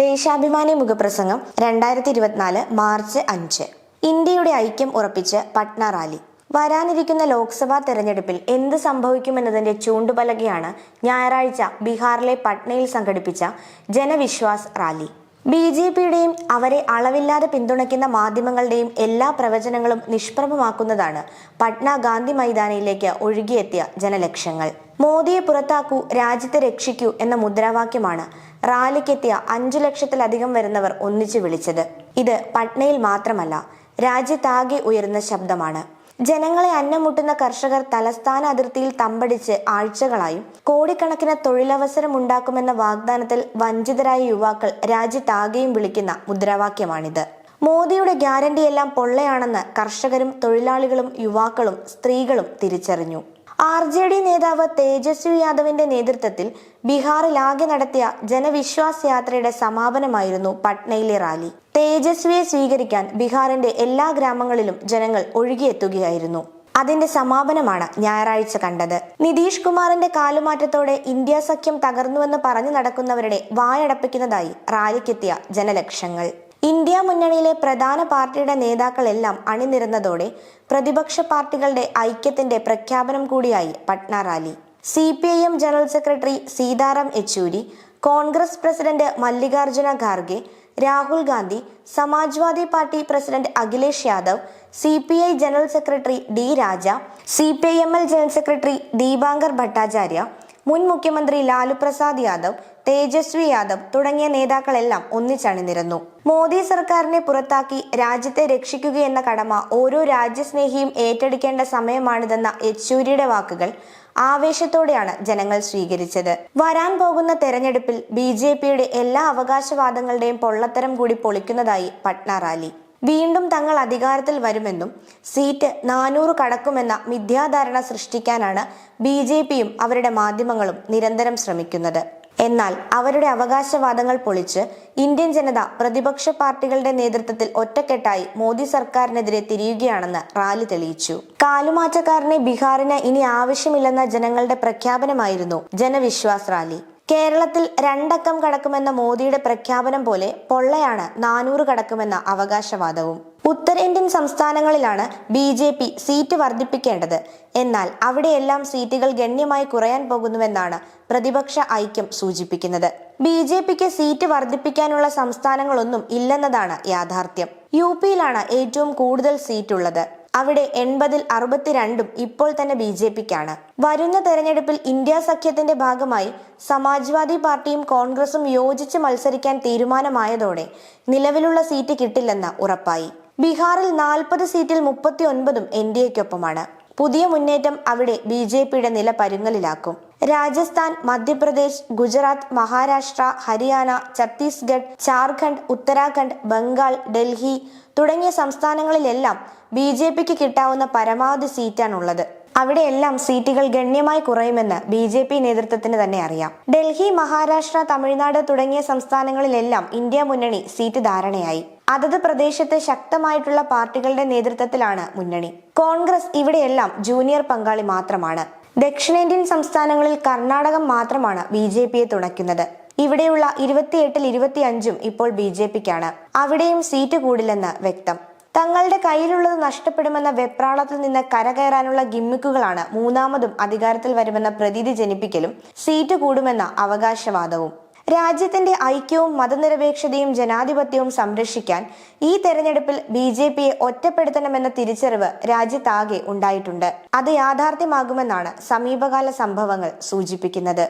ദേശാഭിമാനി മുഖപ്രസംഗം 2024 മാർച്ച് 5. ഇന്ത്യയുടെ ഐക്യം ഉറപ്പിച്ച് പട്ന റാലി. വരാനിരിക്കുന്ന ലോക്സഭാ തെരഞ്ഞെടുപ്പിൽ എന്ത് സംഭവിക്കുമെന്നതിന്റെ ചൂണ്ടുപലകയാണ് ഞായറാഴ്ച ബീഹാറിലെ പട്നയിൽ സംഘടിപ്പിച്ച ജനവിശ്വാസ് റാലി. BJPയുടെയും അവരെ അളവില്ലാതെ പിന്തുണയ്ക്കുന്ന മാധ്യമങ്ങളുടെയും എല്ലാ പ്രവചനങ്ങളും നിഷ്പ്രഭമാക്കുന്നതാണ് പട്ന ഗാന്ധി മൈതാനിയിലേക്ക് ഒഴുകിയെത്തിയ ജനലക്ഷങ്ങൾ. മോദിയെ പുറത്താക്കൂ, രാജ്യത്തെ രക്ഷിക്കൂ എന്ന മുദ്രാവാക്യമാണ് റാലിക്കെത്തിയ 5 ലക്ഷത്തിലധികം വരുന്നവർ ഒന്നിച്ചു വിളിച്ചത്. ഇത് പട്നയിൽ മാത്രമല്ല, രാജ്യത്താകെ ഉയർന്ന ശബ്ദമാണ്. ജനങ്ങളെ അന്നമുട്ടുന്ന കർഷകർ തലസ്ഥാന അതിർത്തിയിൽ തമ്പടിച്ച് ആഴ്ചകളായും കോടിക്കണക്കിന് തൊഴിലവസരം ഉണ്ടാക്കുമെന്ന വാഗ്ദാനത്തിൽ വഞ്ചിതരായ യുവാക്കൾ രാജ്യത്താകെയും വിളിക്കുന്ന മുദ്രാവാക്യമാണിത്. മോദിയുടെ ഗ്യാരണ്ടിയെല്ലാം പൊള്ളയാണെന്ന് കർഷകരും തൊഴിലാളികളും യുവാക്കളും സ്ത്രീകളും തിരിച്ചറിഞ്ഞു. RJD നേതാവ് തേജസ്വി യാദവിന്റെ നേതൃത്വത്തിൽ ബീഹാറിലാകെ നടത്തിയ ജനവിശ്വാസ് യാത്രയുടെ സമാപനമായിരുന്നു പട്നയിലെ റാലി. തേജസ്വിയെ സ്വീകരിക്കാൻ ബീഹാറിന്റെ എല്ലാ ഗ്രാമങ്ങളിലും ജനങ്ങൾ ഒഴുകിയെത്തുകയായിരുന്നു. അതിന്റെ സമാപനമാണ് ഞായറാഴ്ച കണ്ടത്. നിതീഷ് കുമാറിന്റെ കാലുമാറ്റത്തോടെ ഇന്ത്യ സഖ്യം തകർന്നുവെന്ന് പറഞ്ഞു നടക്കുന്നവരുടെ വായടപ്പിക്കുന്നതായി റാലിക്കെത്തിയ ജനലക്ഷങ്ങൾ. ഇന്ത്യ മുന്നണിയിലെ പ്രധാന പാർട്ടിയുടെ നേതാക്കളെല്ലാം അണിനിരന്നതോടെ പ്രതിപക്ഷ പാർട്ടികളുടെ ഐക്യത്തിന്റെ പ്രഖ്യാപനം കൂടിയായി Patna rally. CPIM general secretary Sitaram Yechury, Congress president Mallikarjuna Kharge, Rahul Gandhi, Samajwadi party president Akhilesh Yadav, CPI general secretary D രാജ, CPIML general secretary Dipankar Bhattacharya, മുൻ മുഖ്യമന്ത്രി ലാലു പ്രസാദ് യാദവ്, തേജസ്വി യാദവ് തുടങ്ങിയ നേതാക്കളെല്ലാം ഒന്നിച്ചണിനിരന്നു. മോദി സർക്കാരിനെ പുറത്താക്കി രാജ്യത്തെ രക്ഷിക്കുകയെന്ന കടമ ഓരോ രാജ്യസ്നേഹിയും ഏറ്റെടുക്കേണ്ട സമയമാണിതെന്ന യെച്ചൂരിയുടെ വാക്കുകൾ ആവേശത്തോടെയാണ് ജനങ്ങൾ സ്വീകരിച്ചത്. വരാൻ പോകുന്ന തെരഞ്ഞെടുപ്പിൽ BJPയുടെ എല്ലാ അവകാശവാദങ്ങളുടെയും പൊള്ളത്തരം കൂടി പൊളിക്കുന്നതായി പട്ന റാലി. വീണ്ടും തങ്ങൾ അധികാരത്തിൽ വരുമെന്നും സീറ്റ് 400 കടക്കുമെന്ന മിഥ്യാധാരണ സൃഷ്ടിക്കാനാണ് BJPയും അവരുടെ മാധ്യമങ്ങളും നിരന്തരം ശ്രമിക്കുന്നത്. എന്നാൽ അവരുടെ അവകാശവാദങ്ങൾ പൊളിച്ച് ഇന്ത്യൻ ജനത പ്രതിപക്ഷ പാർട്ടികളുടെ നേതൃത്വത്തിൽ ഒറ്റക്കെട്ടായി മോദി സർക്കാരിനെതിരെ തിരിയുകയാണെന്ന് റാലി തെളിയിച്ചു. കാലുമാറ്റക്കാരനെ ബീഹാറിന് ഇനി ആവശ്യമില്ലെന്ന ജനങ്ങളുടെ പ്രഖ്യാപനമായിരുന്നു ജനവിശ്വാസ് റാലി. കേരളത്തിൽ 2 അക്കം കടക്കുമെന്ന മോദിയുടെ പ്രഖ്യാപനം പോലെ പൊള്ളയാണ് 400 കടക്കുമെന്ന അവകാശവാദവും. ഉത്തരേന്ത്യൻ സംസ്ഥാനങ്ങളിലാണ് BJP സീറ്റ് വർദ്ധിപ്പിക്കേണ്ടത്. എന്നാൽ അവിടെയെല്ലാം സീറ്റുകൾ ഗണ്യമായി കുറയാൻ പോകുന്നുവെന്നാണ് പ്രതിപക്ഷ ഐക്യം സൂചിപ്പിക്കുന്നത്. BJPക്ക് സീറ്റ് വർദ്ധിപ്പിക്കാനുള്ള സംസ്ഥാനങ്ങളൊന്നും ഇല്ലെന്നതാണ് യാഥാർത്ഥ്യം. UPയിലാണ് ഏറ്റവും കൂടുതൽ സീറ്റുള്ളത്. അവിടെ 80-ൽ 62 ഇപ്പോൾ തന്നെ BJPക്കാണ്. വരുന്ന തെരഞ്ഞെടുപ്പിൽ ഇന്ത്യ സഖ്യത്തിന്റെ ഭാഗമായി സമാജ്വാദി പാർട്ടിയും കോൺഗ്രസും യോജിച്ച് മത്സരിക്കാൻ തീരുമാനമായതോടെ നിലവിലുള്ള സീറ്റ് കിട്ടില്ലെന്ന് ഉറപ്പായി. ബീഹാറിൽ 40 സീറ്റിൽ 39ഉം NDAക്കൊപ്പമാണ്. പുതിയ മുന്നേറ്റം അവിടെ BJPയുടെ നില പരുങ്ങലിലാക്കും. രാജസ്ഥാൻ, മധ്യപ്രദേശ്, ഗുജറാത്ത്, മഹാരാഷ്ട്ര, ഹരിയാന, ഛത്തീസ്ഗഡ്, ജാർഖണ്ഡ്, ഉത്തരാഖണ്ഡ്, ബംഗാൾ, ഡൽഹി തുടങ്ങിയ സംസ്ഥാനങ്ങളിലെല്ലാം BJPക്ക് കിട്ടാവുന്ന പരമാവധി സീറ്റാണുള്ളത്. അവിടെയെല്ലാം സീറ്റുകൾ ഗണ്യമായി കുറയുമെന്ന് BJP നേതൃത്വത്തിന് തന്നെ അറിയാം. ഡൽഹി, മഹാരാഷ്ട്ര, തമിഴ്നാട് തുടങ്ങിയ സംസ്ഥാനങ്ങളിലെല്ലാം ഇന്ത്യ മുന്നണി സീറ്റ് ധാരണയായി. അതത് പ്രദേശത്ത് ശക്തമായിട്ടുള്ള പാർട്ടികളുടെ നേതൃത്വത്തിലാണ് മുന്നണി. കോൺഗ്രസ് ഇവിടെയെല്ലാം ജൂനിയർ പങ്കാളി മാത്രമാണ്. ദക്ഷിണേന്ത്യൻ സംസ്ഥാനങ്ങളിൽ കർണാടകം മാത്രമാണ് BJPയെ തുണയ്ക്കുന്നത്. ഇവിടെയുള്ള 28-ൽ 25ഉം ഇപ്പോൾ BJPക്കാണ്. അവിടെയും സീറ്റ് കൂടില്ലെന്ന് വ്യക്തം. തങ്ങളുടെ കയ്യിലുള്ളത് നഷ്ടപ്പെടുമെന്ന വെപ്രാളത്തിൽ നിന്ന് കരകയറാനുള്ള ഗിമ്മിക്കുകളാണ് മൂന്നാമതും അധികാരത്തിൽ വരുമെന്ന പ്രതീതി ജനിപ്പിക്കലും സീറ്റ് കൂടുമെന്ന അവകാശവാദവും. രാജ്യത്തിന്റെ ഐക്യവും മതനിരപേക്ഷതയും ജനാധിപത്യവും സംരക്ഷിക്കാൻ ഈ തെരഞ്ഞെടുപ്പിൽ BJPയെ ഒറ്റപ്പെടുത്തണമെന്ന തിരിച്ചറിവ് രാജ്യത്താകെ ഉണ്ടായിട്ടുണ്ട്. അത് യാഥാർത്ഥ്യമാകുമെന്നാണ് സമീപകാല സംഭവങ്ങൾ സൂചിപ്പിക്കുന്നത്.